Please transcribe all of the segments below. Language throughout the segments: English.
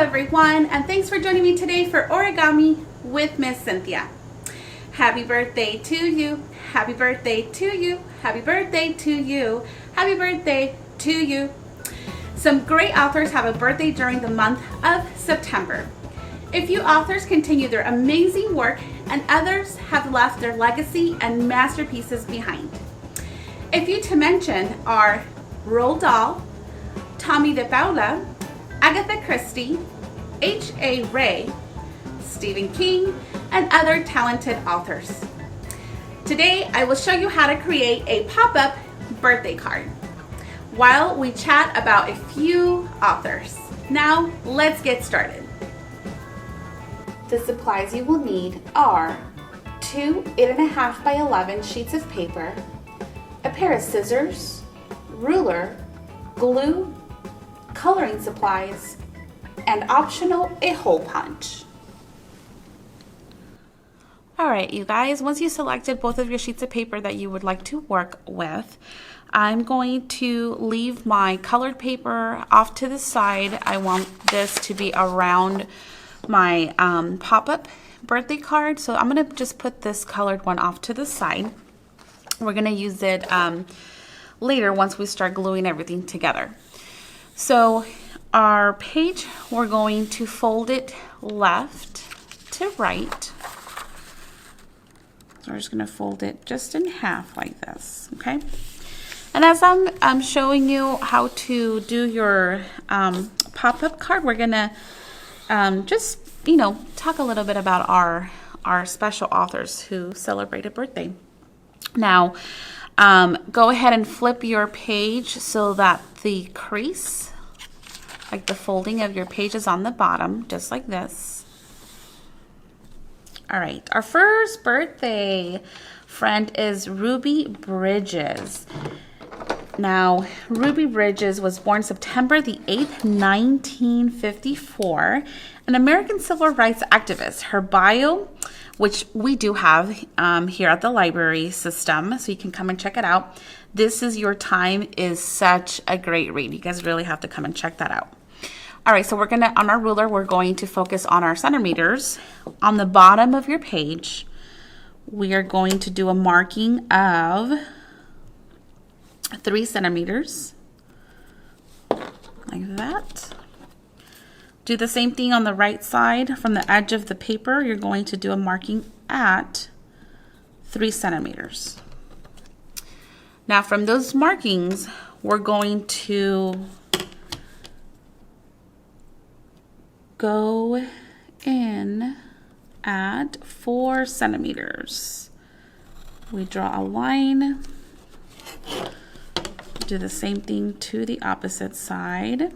everyone, and thanks for joining me today for Origami with Miss Cynthia. Happy birthday to you, happy birthday to you, happy birthday to you, happy birthday to you. Some great authors have a birthday during the month of September. A few authors continue their amazing work and others have left their legacy and masterpieces behind. A few to mention are Roald Dahl, Tommy DePaula, Agatha Christie, H.A. Rey, Stephen King, and other talented authors. Today, I will show you how to create a pop-up birthday card while we chat about a few authors. Now, let's get started. The supplies you will need are 2 8.5 by 11 sheets of paper, a pair of scissors, ruler, glue, coloring supplies, and optional a hole punch. Alright you guys, once you selected both of your sheets of paper that you would like to work with, I'm going to leave my colored paper off to the side. I want this to be around my pop-up birthday card, so I'm going to just put this colored one off to the side. We're going to use it later once we start gluing everything together. So our page, we're going to fold it left to right. So we're just going to fold it just in half like this, okay? And as I'm showing you how to do your pop-up card, we're going to just, talk a little bit about our special authors who celebrate a birthday. Now, go ahead and flip your page so that the crease, like the folding of your page, is on the bottom, just like this. All right, our first birthday friend is Ruby Bridges. Now, Ruby Bridges was born September the 8th, 1954, an American civil rights activist. Her bio, which we do have here at the library system, so you can come and check it out. This Is Your Time is such a great read. You guys really have to come and check that out. All right, so we're gonna, on our ruler, we're going to focus on our centimeters. On the bottom of your page, we are going to do a marking of 3 centimeters, like that. Do the same thing on the right side. From the edge of the paper, you're going to do a marking at 3 centimeters. Now from those markings, we're going to go in at 4 centimeters. We draw a line, do the same thing to the opposite side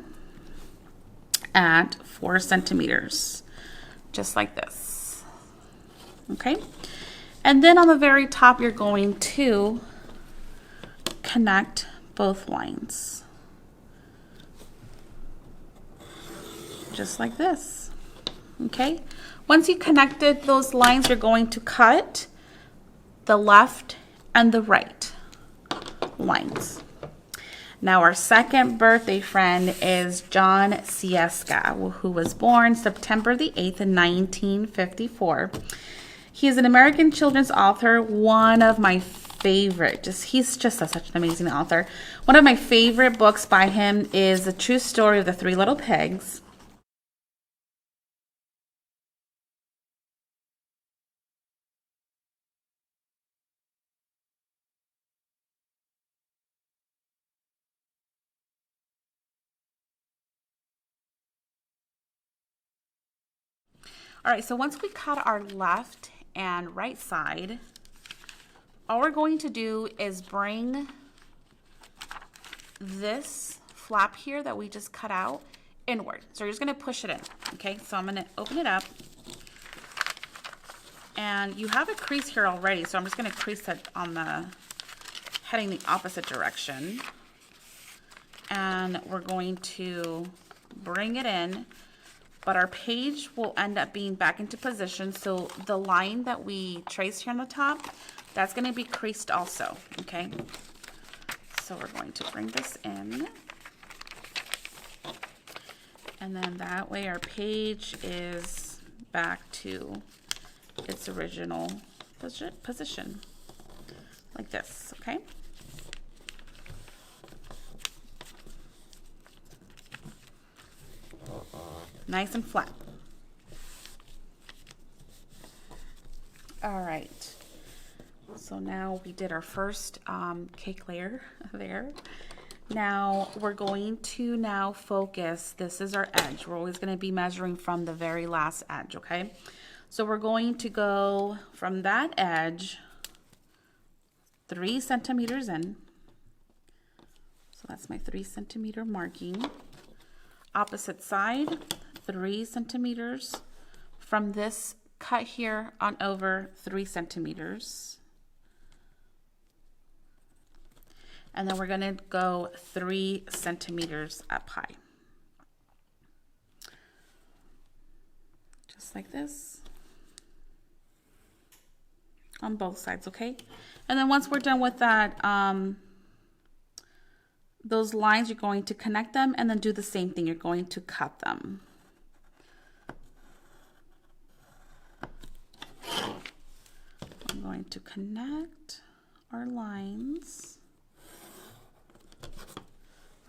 at 4 centimeters, just like this, okay? And then on the very top, you're going to connect both lines, just like this, okay? Once you connected those lines, you're going to cut the left and the right lines. Now our second birthday friend is John Sieska, who was born September the 8th, 1954. He is an American children's author, one of my favorite, he's just such an amazing author. One of my favorite books by him is The True Story of the Three Little Pigs. All right, so once we cut our left and right side, all we're going to do is bring this flap here that we just cut out inward. So you're just gonna push it in, okay? So I'm gonna open it up. And you have a crease here already, so I'm just gonna crease it on the, heading the opposite direction. And we're going to bring it in. But our page will end up being back into position, so the line that we traced here on the top, that's going to be creased also, okay? So we're going to bring this in And then that way our page is back to its original position, like this, okay? Nice and flat. All right, so now we did our first cake layer there. Now we're going to now focus, this is our edge. We're always going to be measuring from the very last edge, okay? So we're going to go from that edge 3 centimeters in. So that's my 3 centimeter marking. Opposite side, 3 centimeters. From this cut here on over 3 centimeters. And then we're going to go 3 centimeters up high. Just like this. On both sides, okay? And then once we're done with that, those lines, you're going to connect them and then do the same thing. You're going to cut them. I'm going to connect our lines.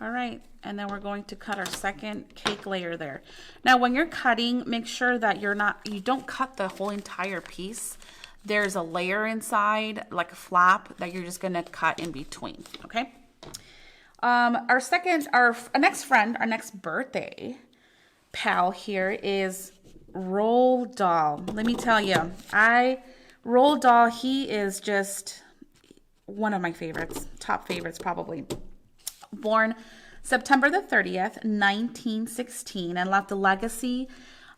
All right, and then we're going to cut our second cake layer there. Now, when you're cutting, make sure that you don't cut the whole entire piece. There's a layer inside, like a flap, that you're just gonna cut in between, okay? Our next friend, our next birthday pal here is Roald Dahl. Let me tell you, Roald Dahl, he is just one of my favorites, top favorites probably. Born September the 30th, 1916, and left a legacy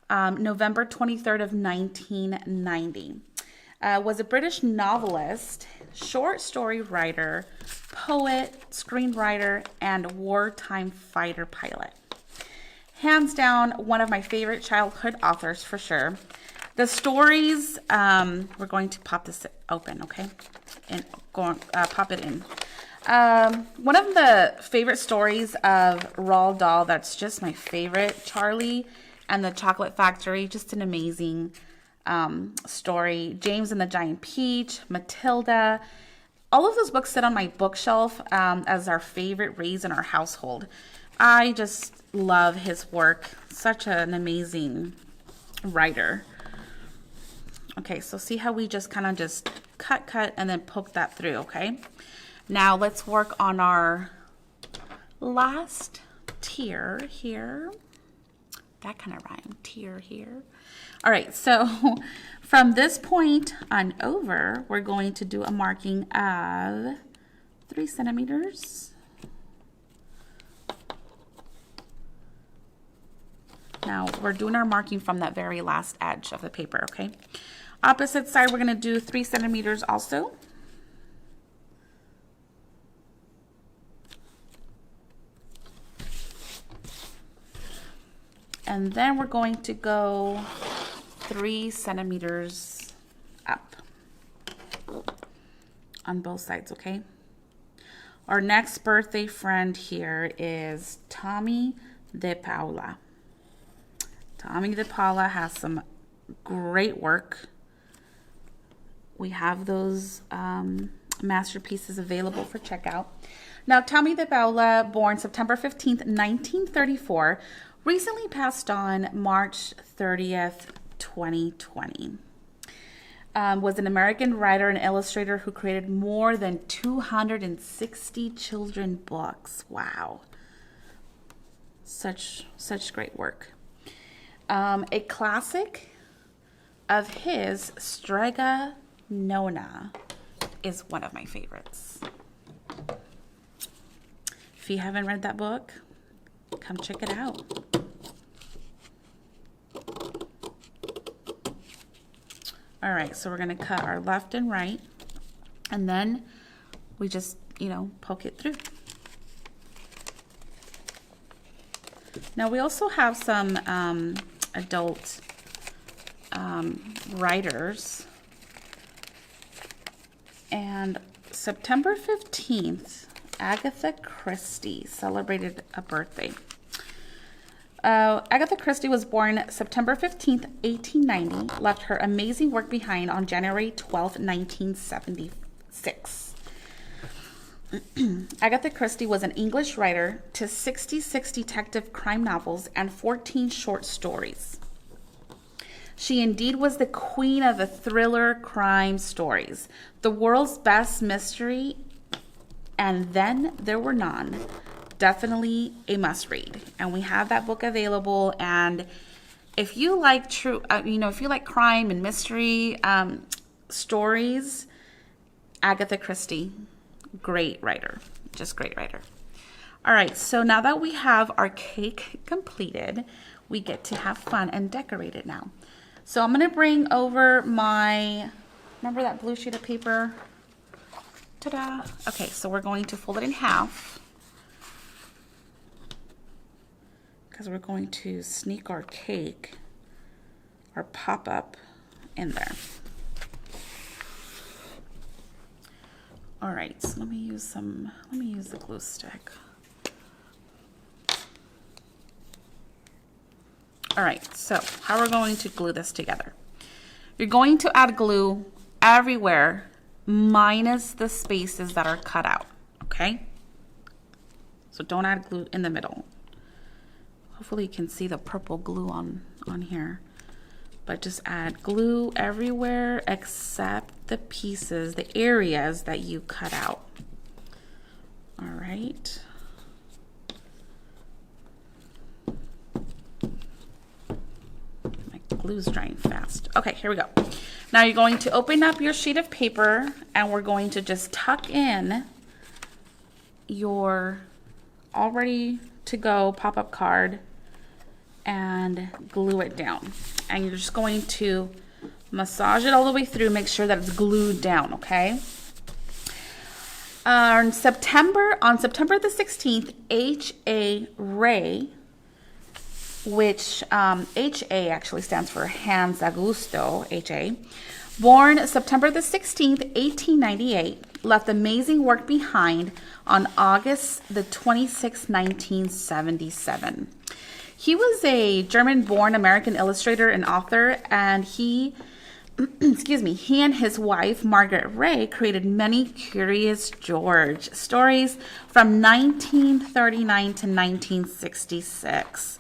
November 23rd of 1990. Was a British novelist, short story writer, poet, screenwriter, and wartime fighter pilot. Hands down, one of my favorite childhood authors for sure. The stories, we're going to pop this open, okay? And pop it in. One of the favorite stories of Roald Dahl that's just my favorite, Charlie and the Chocolate Factory, just an amazing story. James and the Giant Peach, Matilda, all of those books sit on my bookshelf as our favorite reads in our household. I just love his work. Such an amazing writer. Okay, so see how we just kind of just cut, and then poke that through, okay? Now let's work on our last tier here. That kind of rhymed, tier here. All right, so from this point on over, we're going to do a marking of 3 centimeters. Now we're doing our marking from that very last edge of the paper, okay? Opposite side, we're gonna do 3 centimeters also. And then we're going to go 3 centimeters up on both sides, okay? Our next birthday friend here is Tommy de Paula. Tommy de Paula has some great work. We have those masterpieces available for checkout. Now, Tommy de Paula, born September 15th, 1934, recently passed on March 30th, 2020. Was an American writer and illustrator who created more than 260 children books. Wow. Such great work. A classic of his, Strega Nona, is one of my favorites. If you haven't read that book, come check it out. All right, so we're going to cut our left and right, and then we just, poke it through. Now, we also have some adult writers, and September 15th, Agatha Christie celebrated a birthday. Agatha Christie was born September 15th, 1890, left her amazing work behind on January 12th, 1976. Agatha Christie was an English writer to 66 detective crime novels and 14 short stories. She indeed was the queen of the thriller crime stories, the world's best mystery, and then there were none. Definitely a must read, and we have that book available. And if you like if you like crime and mystery stories, Agatha Christie, great writer, just great writer. All right, so now that we have our cake completed, we get to have fun and decorate it now. So I'm gonna bring over remember that blue sheet of paper? Ta-da! Okay, so we're going to fold it in half, because we're going to sneak our cake, our pop-up, in there. All right, so let me use the glue stick. All right, so how we're going to glue this together. You're going to add glue everywhere minus the spaces that are cut out, okay? So don't add glue in the middle. Hopefully you can see the purple glue on here. But just add glue everywhere except the pieces, the areas that you cut out. All right. My glue's drying fast. Okay, here we go. Now you're going to open up your sheet of paper and we're going to just tuck in your all ready to go pop-up card and glue it down. And you're just going to massage it all the way through, make sure that it's glued down, okay? On September the 16th, H.A. Ray, which H.A. actually stands for Hans Augusto, H.A., born September the 16th, 1898, left amazing work behind on August the 26th, 1977. He was a German-born American illustrator and author, and he and his wife, Margaret Ray, created many Curious George stories from 1939 to 1966.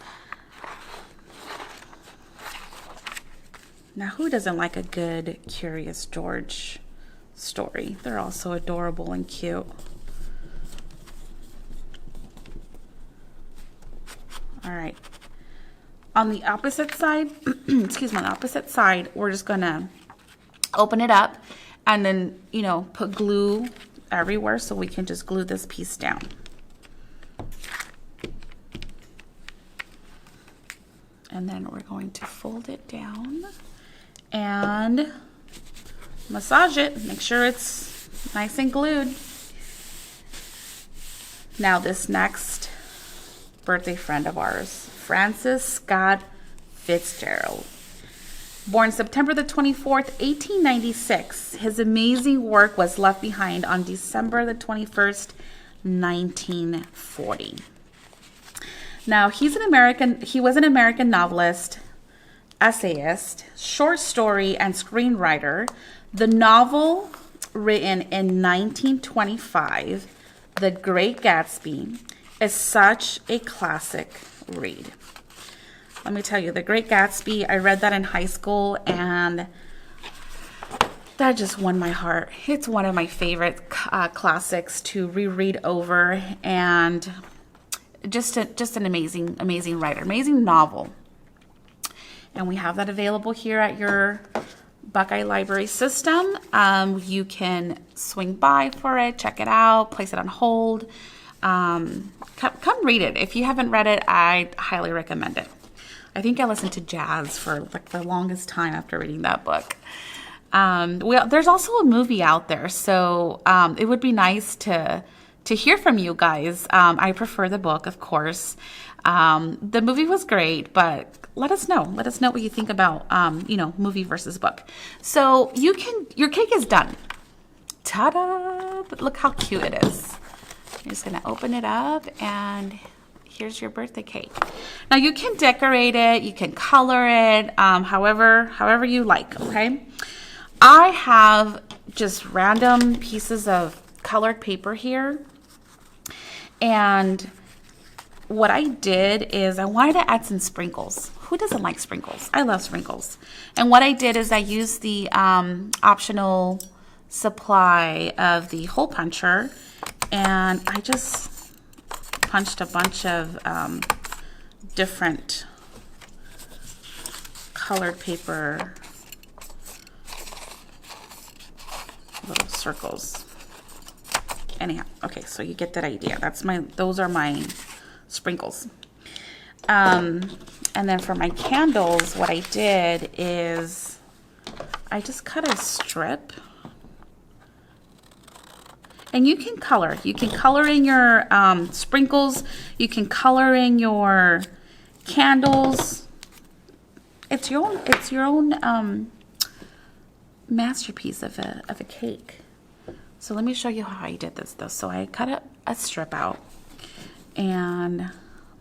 Now, who doesn't like a good Curious George story? They're all so adorable and cute. All right. On the opposite side, we're just gonna open it up and then, put glue everywhere so we can just glue this piece down. And then we're going to fold it down and massage it, make sure it's nice and glued. Now this next birthday friend of ours, Francis Scott Fitzgerald. Born September the 24th, 1896, his amazing work was left behind on December the 21st, 1940. Now, he was an American novelist, essayist, short story, and screenwriter. The novel, written in 1925, The Great Gatsby, is such a classic read. Let me tell you, The Great Gatsby, I read that in high school and that just won my heart. It's one of my favorite classics to reread over, and just an amazing writer, amazing novel. And we have that available here at your Buckeye Library system. You can swing by for it, check it out, place it on hold. Come read it. If you haven't read it, I highly recommend it. I think I listened to jazz for like the longest time after reading that book. There's also a movie out there, so it would be nice to hear from you guys. I prefer the book, of course. The movie was great, but let us know. Let us know what you think about movie versus book. So your cake is done. Ta-da! But look how cute it is. I'm just gonna open it up, and here's your birthday cake. Now you can decorate it, you can color it, however you like, okay? I have just random pieces of colored paper here. And what I did is I wanted to add some sprinkles. Who doesn't like sprinkles? I love sprinkles. And what I did is I used the optional supply of the hole puncher, and I just punched a bunch of different colored paper little circles. Anyhow, okay, so you get that idea. Those are my sprinkles. And then for my candles, what I did is I just cut a strip. And you can color. You can color in your sprinkles. You can color in your candles. It's your own masterpiece of a cake. So let me show you how I did this though. So I cut a strip out, and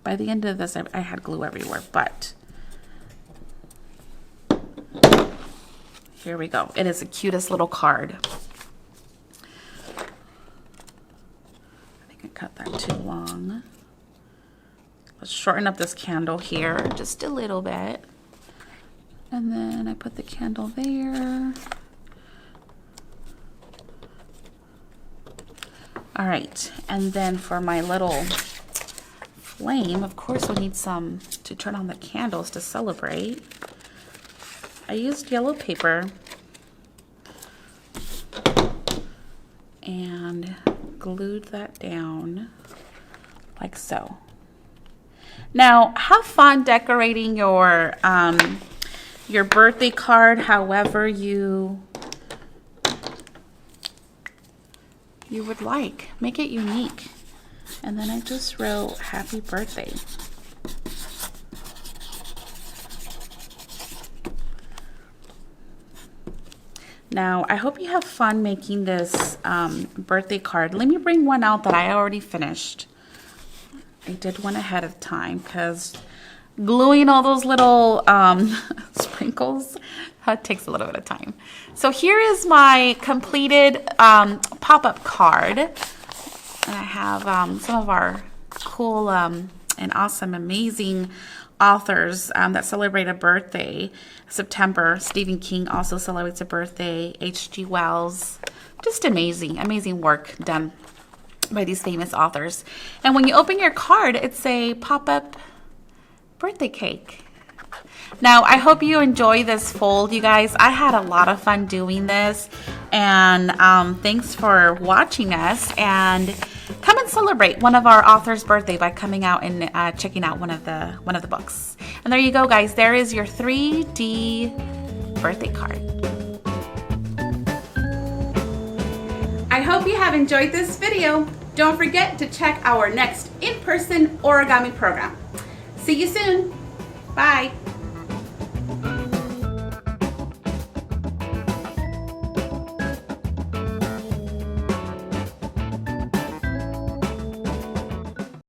by the end of this I had glue everywhere, but here we go. It is the cutest little card. I think I cut that too long. Let's shorten up this candle here just a little bit. And then I put the candle there. All right, and then for my little flame, of course we need some to turn on the candles to celebrate. I used yellow paper and glued that down like so. Now, have fun decorating your birthday card however you would like. Make it unique. And then I just wrote happy birthday. Now, I hope you have fun making this birthday card. Let me bring one out that I already finished. I did one ahead of time because gluing all those little sprinkles takes a little bit of time. So here is my completed pop-up card. And I have some of our cool and awesome, amazing authors that celebrate a birthday. September, Stephen King also celebrates a birthday. H.G. Wells. Just amazing, amazing work done by these famous authors. And when you open your card, it's a pop-up birthday cake. Now, I hope you enjoy this fold, you guys. I had a lot of fun doing this, and thanks for watching us. And come and celebrate one of our authors' birthday by coming out and checking out one of the books. And there you go, guys. There is your 3D birthday card. I hope you have enjoyed this video. Don't forget to check our next in-person origami program. See you soon. Bye.